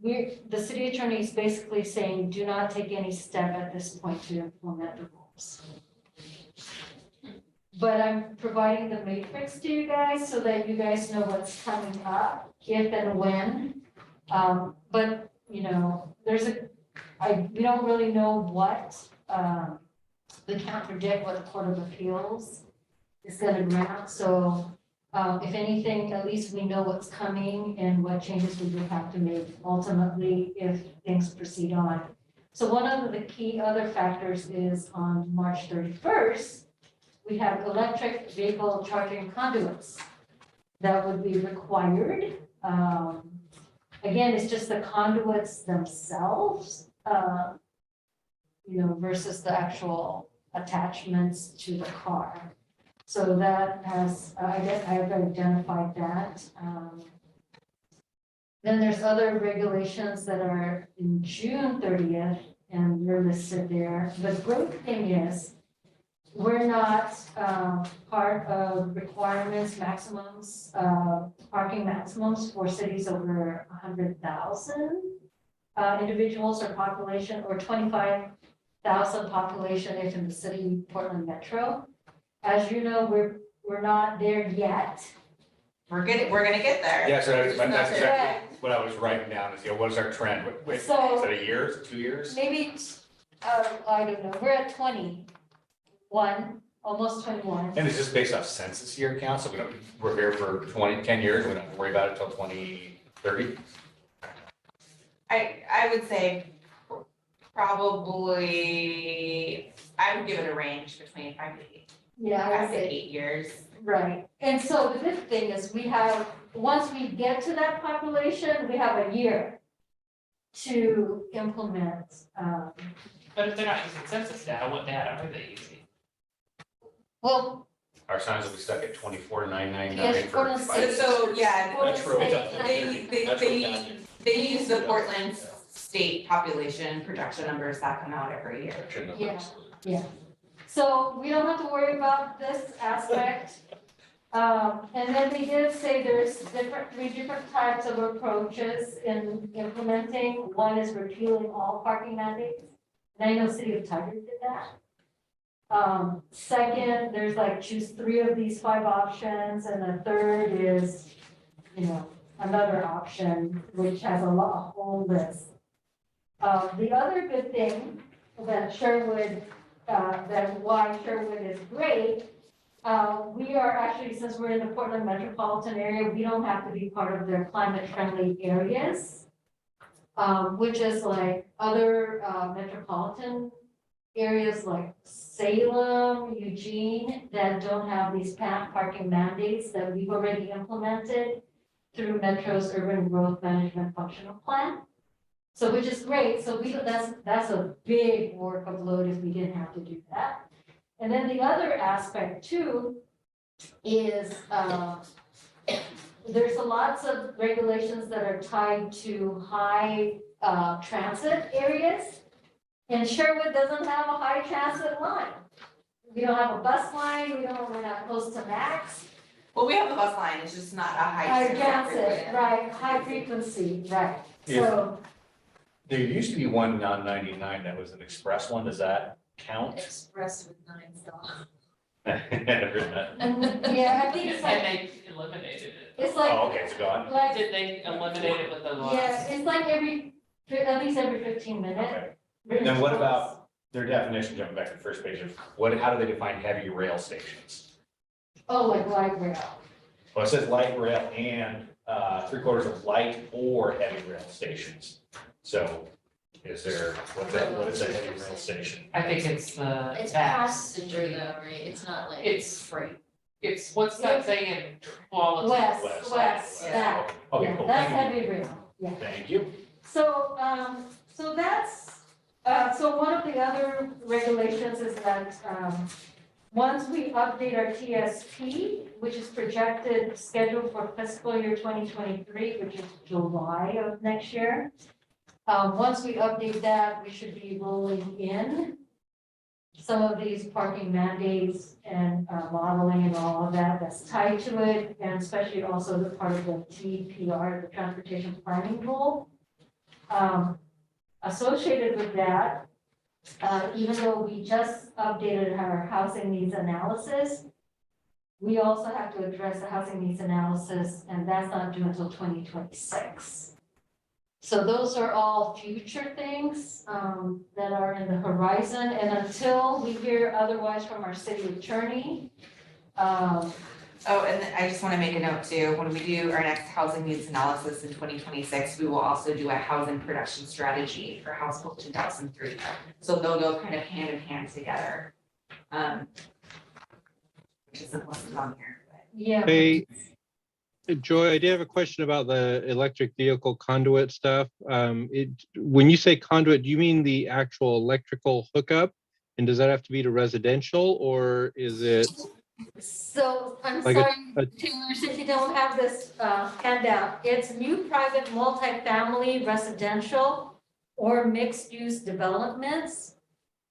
the city attorney is basically saying, do not take any step at this point to implement the rules. But I'm providing the matrix to you guys so that you guys know what's coming up, if and when. But, we don't really know what, we can't predict what the Court of Appeals is gonna grant. So if anything, at least we know what's coming and what changes we would have to make ultimately if things proceed on. So one of the key other factors is on March 31st, we have electric vehicle charging conduits that would be required. Again, it's just the conduits themselves, versus the actual attachments to the car. So that has, I guess I have identified that. Then there's other regulations that are in June 30th, and they're listed there. The great thing is, we're not part of requirements, maximums, parking maximums for cities over 100,000 individuals or population, or 25,000 population if in the city Portland Metro. As you know, we're not there yet. We're gonna get there. Yeah, so that's Just not exactly there. what I was writing down, is, what is our trend? Wait, is So- it a year, 2 years? Maybe, I don't know, we're at 21, almost 21. And is this based off census year count? So we're here for 10 years, we don't have to worry about it till 2030? I would say probably, I would give it a range between 5 to 8. Yeah, I would say. 8 years. Right, and so the good thing is once we get to that population, we have a year to implement. But if they're not using census data, what data are they using? Well, Our signs will be stuck at 24,999 Yes, for Portland 5 State. years. So, yeah, Metro. they use the Portland state population projection numbers that come out every year. Yeah. So we don't have to worry about this aspect. And then they did say there's three different types of approaches in implementing. One is repealing all parking mandates. And I know City of Tigard did that. Second, there's choose 3 of these 5 options, and the third is, another option, which has a whole list. The other good thing that Sherwood, why Sherwood is great, we are actually, since we're in the Portland metropolitan area, we don't have to be part of their climate friendly areas, which is like other metropolitan areas like Salem, Eugene, that don't have these parking mandates that we've already implemented through Metro's Urban Growth Management Functional Plan. So which is great. So that's a big workload if we didn't have to do that. And then the other aspect too is there's lots of regulations that are tied to high transit areas. And Sherwood doesn't have a high transit line. We don't have a bus line, we're not close to max. Well, we have the bus line, it's just not a high. High transit, frequency. right, high frequency, right. So, There used to be one on 99 that was an express one. Does that count? Express with 9 star. yeah, I think it's And like, they eliminated it. it's like, Oh, okay, it's gone. like, Did they eliminate it with the yeah, last? it's like at least every 15 minutes. Okay. written Then what twice. about their definition, jumping back to the first page of how do they define heavy rail stations? Oh, like light rail. Well, it says light rail and 3/4 of light or heavy rail stations. So is there, what is a heavy rail station? I think it's the. It's back. passenger though, right? It's not like. It's- freight. It's, what's that saying? Quality. West, that, Okay, yeah, cool. that's Thank you. heavy rail, yeah. Thank you. So, so that's, so one of the other regulations is that, once we update our TSP, which is projected scheduled for fiscal year 2023, which is July of next year. Once we update that, we should be rolling in some of these parking mandates and modeling and all of that that's tied to it, and especially also the part of the TPR, the Transportation Planning Rule. Associated with that, even though we just updated our housing needs analysis, we also have to address the housing needs analysis, and that's not due until 2026. So those are all future things that are in the horizon, and until we hear otherwise from our city attorney. Oh, and I just want to make a note too, when we do our next housing needs analysis in 2026, we will also do a housing production strategy for House Bill 2003. So they'll go kind of hand in hand together. Which isn't listed on here, but. Yeah. Hey, Joy, I did have a question about the electric vehicle conduit stuff. When you say conduit, do you mean the actual electrical hookup? And does that have to be to residential, or is it So I'm like sorry, a Taylor, since you don't have this handout, it's new private multifamily residential or mixed-use developments.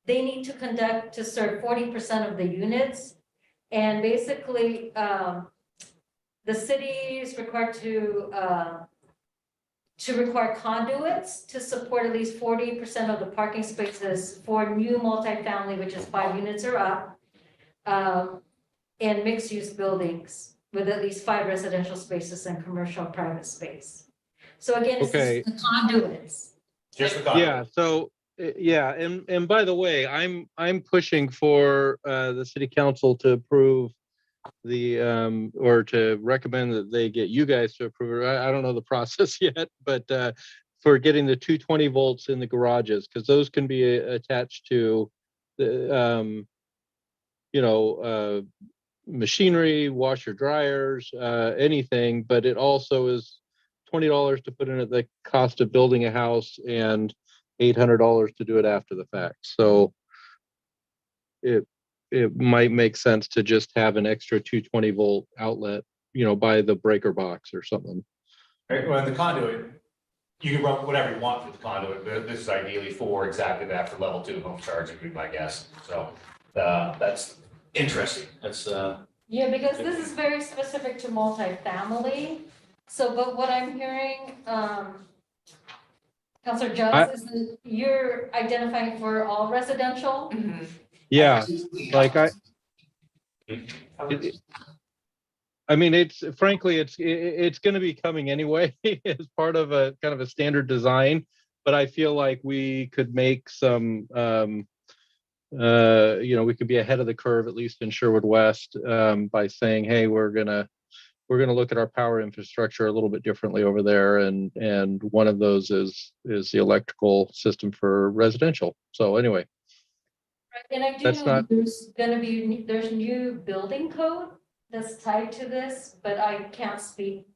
They need to conduct to serve 40% of the units. And basically, the city is required to require conduits to support at least 40% of the parking spaces for new multifamily, which is 5 units or up. And mixed-use buildings with at least 5 residential spaces and commercial private space. So again, it's Okay. just the conduits. Just the conduit. Yeah, so, yeah, and by the way, I'm pushing for the city council to approve the, or to recommend that they get you guys to approve it. I don't know the process yet, but for getting the 220 volts in the garages, because those can be attached to the, machinery, washer dryers, anything, but it also is $20 to put in at the cost of building a house and $800 to do it after the fact. So it might make sense to just have an extra 220 volt outlet, by the breaker box or something. Right, well, the conduit, you can run whatever you want through the conduit, but this is ideally for exactly that, for level 2 home charging, would be my guess. So, that's interesting. That's, Yeah, because this is very specific to multifamily. So, but what I'm hearing, Counselor Jones, is that you're identifying for all residential? Mhm. Yeah, like I mean, it's frankly, it's going to be coming anyway as part of a kind of a standard design, but I feel like we could make some, we could be ahead of the curve, at least in Sherwood West, by saying, hey, we're gonna look at our power infrastructure a little bit differently over there, and one of those is the electrical system for residential. So anyway, And I do That's know not- there's new building code that's tied to this, but I can't speak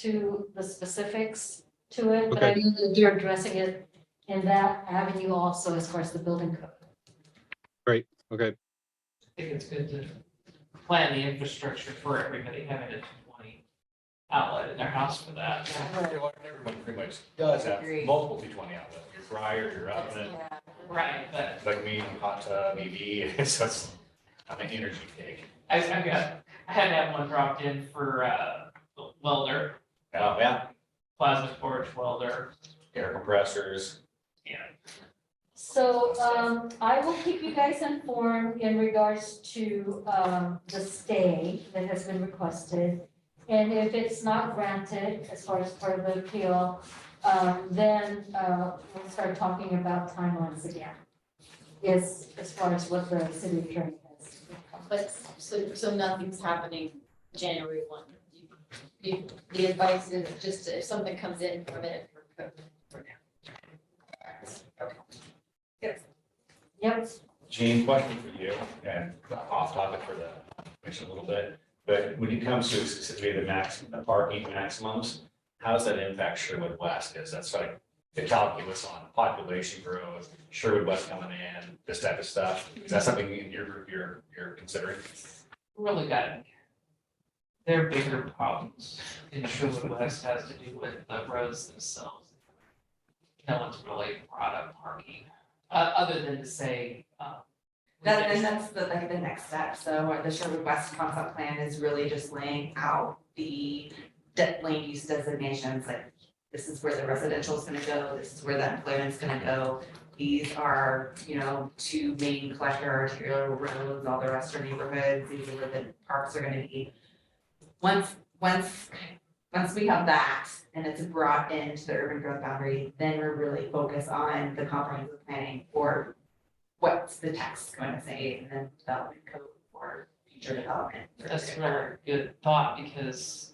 to the specifics to it. But I Okay. know that you're addressing it in that avenue also as far as the building code. okay. I think it's good to plan the infrastructure for everybody having a 220 outlet in their house for that. everyone pretty much does have Agreed. multiple 220 outlets, your fryer, your oven, Yeah. Right, but like me, hot tub, EV, so it's, I'm an energy pig. I had to have one dropped in for welder, Oh, yeah. plasma torch welder, air compressors. So, I will keep you guys informed in regards to, the stay that has been requested. And if it's not granted, as far as part of the appeal, then, we'll start talking about timelines again. Yes, as far as what the city attorney has. But, so nothing's happening January 1. The advice is just if something comes in, permit it for now. Okay. Yep, Gene, question for you, and off topic for the commission a little bit, but when it comes to specifically the parking maximums, how does that impact Sherwood West? Because that's like the calculus on population growth, Sherwood West coming in, this type of stuff. Is that something in your group you're considering? Really got, their bigger problems in Sherwood West has to do with the roads themselves. No one's really brought up parking, other than to say, And that's the, like, the next step. So the Sherwood West concept plan is really just laying out the land use designations, like, this is where the residential is gonna go, this is where the employment's gonna go. These are, you know, 2 main collector arterial roads, all the rest are neighborhoods, these are where the parks are gonna be. Once we have that and it's brought into the urban growth boundary, then we're really focused on the comprehensive planning for what's the text going to say and then development code for future development. that's really a good thought, because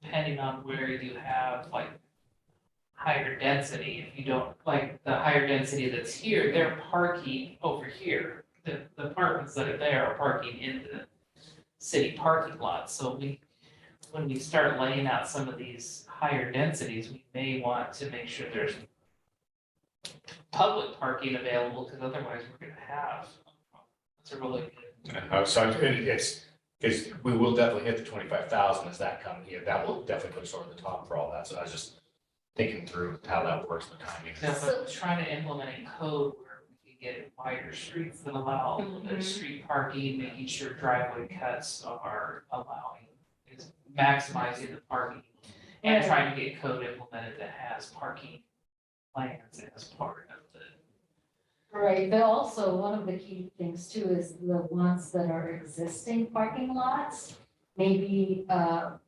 depending on where you have like higher density, if you don't, like the higher density that's here, they're parking over here. The apartments that are there are parking in the city parking lot, so when we start laying out some of these higher densities, we may want to make sure there's public parking available, because otherwise we're gonna have, it's a really good. So it's, we will definitely hit the 25,000 as that comes here. That will definitely put us over the top for all that. So I was just thinking through how that works, the timing. Yeah, but trying to implement a code where we can get wider streets that allow a little bit of street parking, making sure driveway cuts are allowing, is maximizing the parking. And Right. trying to get code implemented that has parking plans as part of the. right, but also one of the key things too is the ones that are existing parking lots, maybe,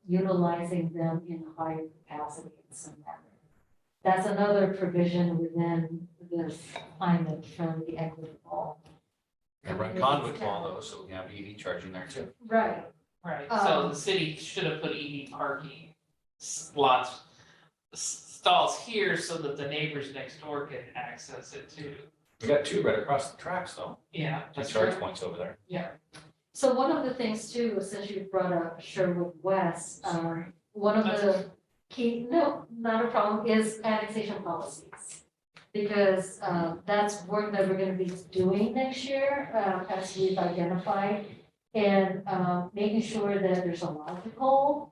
utilizing them in higher capacity in some manner. That's another provision within this climate friendly equitable. And run conduit to all those, so we can have EV charging there too. Right, Right, so Um, the city should have put EV parking lots, stalls here so that the neighbors next door can access it too. We got 2 right across the tracks though. Yeah, Two that's charge true. points over there. Yeah, so one of the things too, since you brought up Sherwood West, one of the key, no, not a problem, is annexation policies. Because, that's work that we're gonna be doing next year, as we've identified. And, making sure that there's a logical,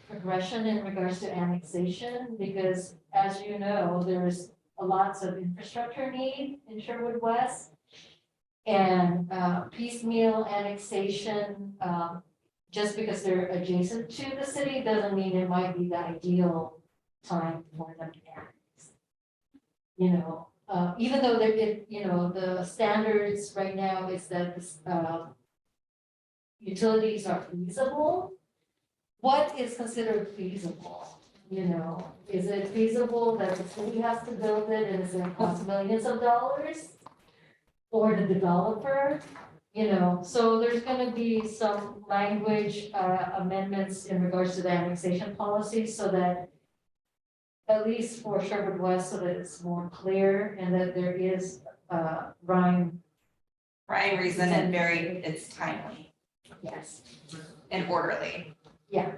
progression in regards to annexation, because as you know, there's lots of infrastructure need in Sherwood West. And, piecemeal annexation, just because they're adjacent to the city doesn't mean it might be the ideal time for them to annex. You know, even though the standards right now is that this, utilities are feasible. What is considered feasible? You know, is it feasible that the city has to build it and it's gonna cost millions of dollars? Or the developer, you know, so there's gonna be some language amendments in regards to the annexation policy so that at least for Sherwood West, so that it's more clear and that there is rhyme, Reason and it's timely yes, and orderly. yeah.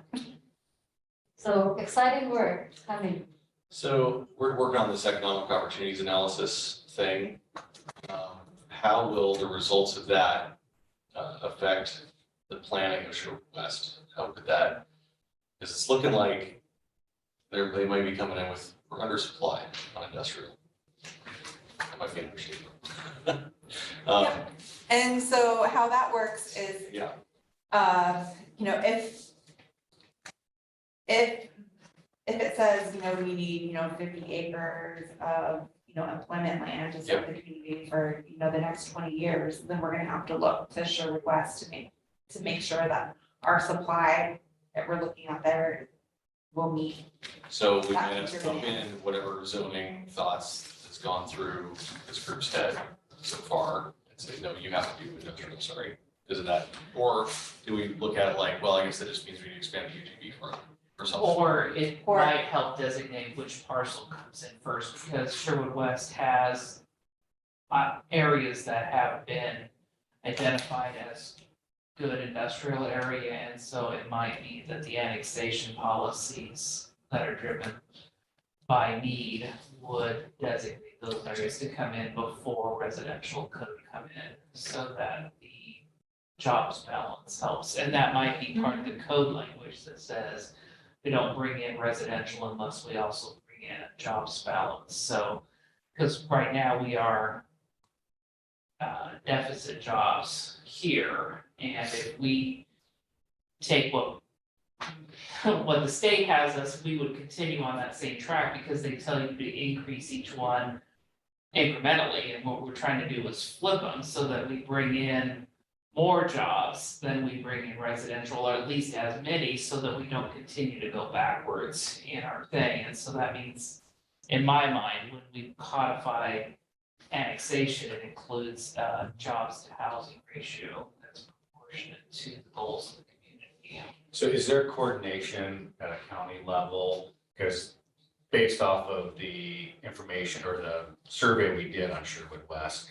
So exciting work coming. So we're working on this economic opportunities analysis thing. How will the results of that affect the planning of Sherwood West? How could that, because it's looking like they might be coming in with, we're undersupplied on industrial. That might be an understatement. Yep. And so how that works is, Yeah, you know, if if it says, we need, 50 acres of, employment land to serve the community for, the next 20 years, then we're gonna have to look to Sherwood West to make sure that our supply that we're looking at there will meet. So we might have to pump in whatever zoning thoughts that's gone through this group's head so far and say, no, you have to do industrial, sorry. Is it that, or do we look at it like, well, I guess that just means we need to expand the UTV for or something? Or it Or- might help designate which parcel comes in first, because Sherwood West has areas that have been identified as good industrial area, and so it might be that the annexation policies that are driven by need would designate those areas to come in before residential could come in, so that the jobs balance helps, and that might be part of the code language that says we don't bring in residential unless we also bring in a jobs balance, so, because right now we are deficit jobs here, and if we take what the state has us, we would continue on that same track because they tell you to increase each one incrementally, and what we're trying to do is flip them so that we bring in more jobs than we bring in residential, or at least as many, so that we don't continue to go backwards in our thing, and so that means, in my mind, when we codify annexation, it includes jobs to housing ratio that's proportionate to the goals of the community. So is there coordination at a county level? Because based off of the information or the survey we did on Sherwood West,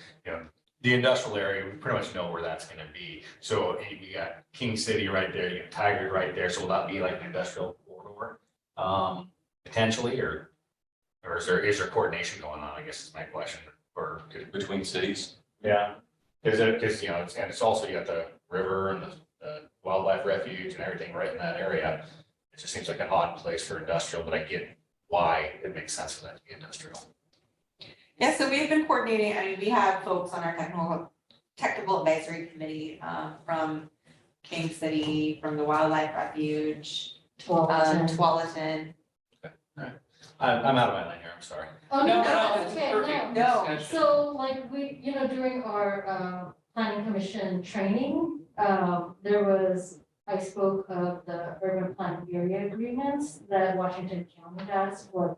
the industrial area, we pretty much know where that's gonna be. So you got King City right there, you got Tigard right there, so will that be like an industrial corridor? Potentially, or is there coordination going on, I guess is my question, or? Between cities? Yeah, because it's also, you got the river and the wildlife refuge and everything right in that area. It just seems like an odd place for industrial, but I get why it makes sense for that to be industrial. Yeah, so we've been coordinating, we have folks on our technical advisory committee, from King City, from the Wildlife Refuge, Tualatin. I'm out of my lane here, I'm sorry. Oh, no, it's okay, perfect no. No. discussion. So like we, during our planning commission training, I spoke of the urban planning area agreements that Washington County does for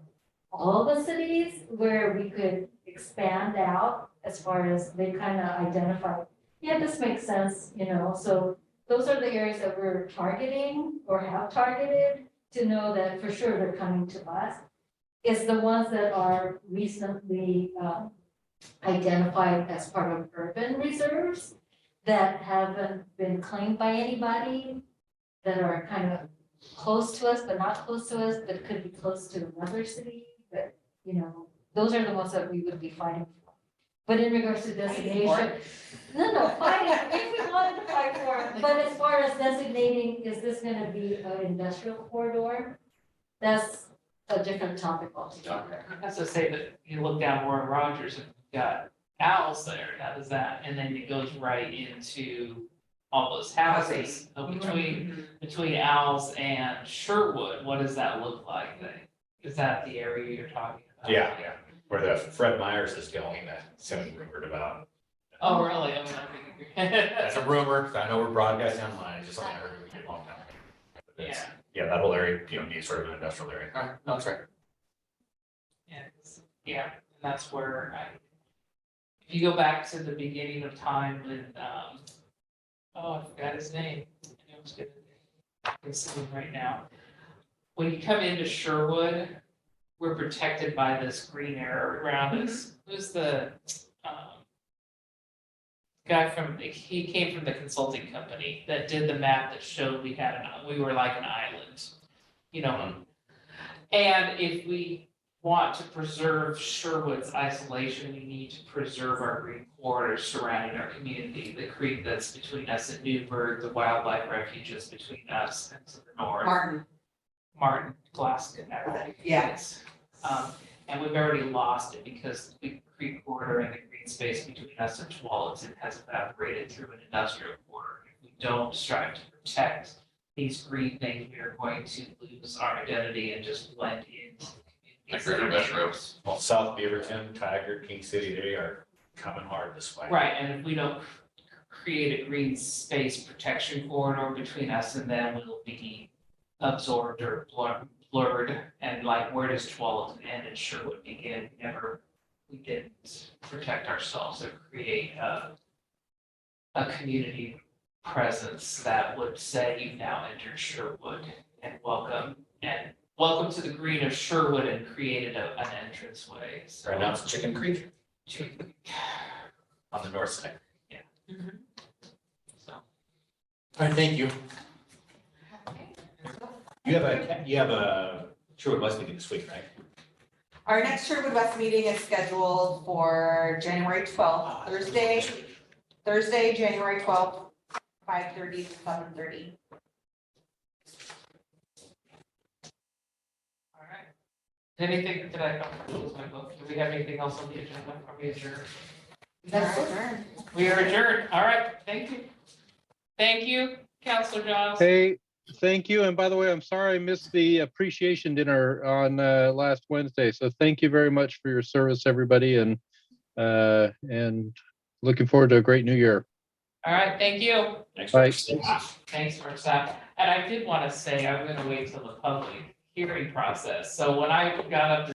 all the cities, where we could expand out as far as they kind of identify, yeah, this makes sense, so those are the areas that we're targeting or have targeted to know that for sure they're coming to us. It's the ones that are recently identified as part of urban reserves that haven't been claimed by anybody, that are kind of close to us, but not close to us, but could be close to another city, but, those are the ones that we would be fighting for. But in regards to designation, no, fighting, if we wanted to fight for it, but as far as designating, is this gonna be an industrial corridor? That's a different topic altogether. That's to say that you look down Warren Rogers and you've got owls there, that is that, and then it goes right into all those houses. So between owls and Sherwood, what does that look like then? Is that the area you're talking about? Yeah, where the Fred Myers is going, that's rumored about. Oh, really? I mean, That's a rumor, I know we're broadcasting online, it's just something I heard a long time ago. But it's- Yeah, that whole area, needs sort of an industrial area. All right, no, that's right. Yeah, and that's where if you go back to the beginning of time with, I forgot his name. I was gonna, it's him right now. When you come into Sherwood, we're protected by this green area around us. Who's the, guy he came from the consulting company that did the map that showed we were like an island, And if we want to preserve Sherwood's isolation, we need to preserve our green corridors surrounding our community, the creek that's between us and Newburgh, the wildlife refuges between us and to the north. Martin, Glasgow, everything. Yeah. Yes. And we've already lost it because the creek corridor and the green space between us and Tualatin has evaporated through an industrial corridor. If we don't strive to protect these green things, we are going to lose our identity and just blend into the Like community. Greater Metro. Well, South Beaverton, Tiger, King City, they are coming hard this way. Right, and if we don't create a green space protection corridor between us and them, we'll be absorbed or blurred. And like, where does Tualatin end and Sherwood begin? We didn't protect ourselves or create a community presence that would say you've now entered Sherwood and welcome to the green of Sherwood and created an entranceway. So Right now it's Chicken Creek to- on the north side. so. All right, thank you. You have a Sherwood West meeting this week, right? Our next Sherwood West meeting is scheduled for January 12th, Thursday, January 12th, 5:30 to 7:30. All right. Anything, did I, close my book? Do we have anything else on the agenda? Are we adjourned? We are adjourned. All right, thank you. Thank you, Counselor Giles. Hey, thank you. And by the way, I'm sorry I missed the appreciation dinner on last Wednesday. So thank you very much for your service, everybody, and looking forward to a great new year. All right, thank you. Next Bye. week. Thanks for that. And I did want to say, I'm going to wait till the public hearing process. So when I got up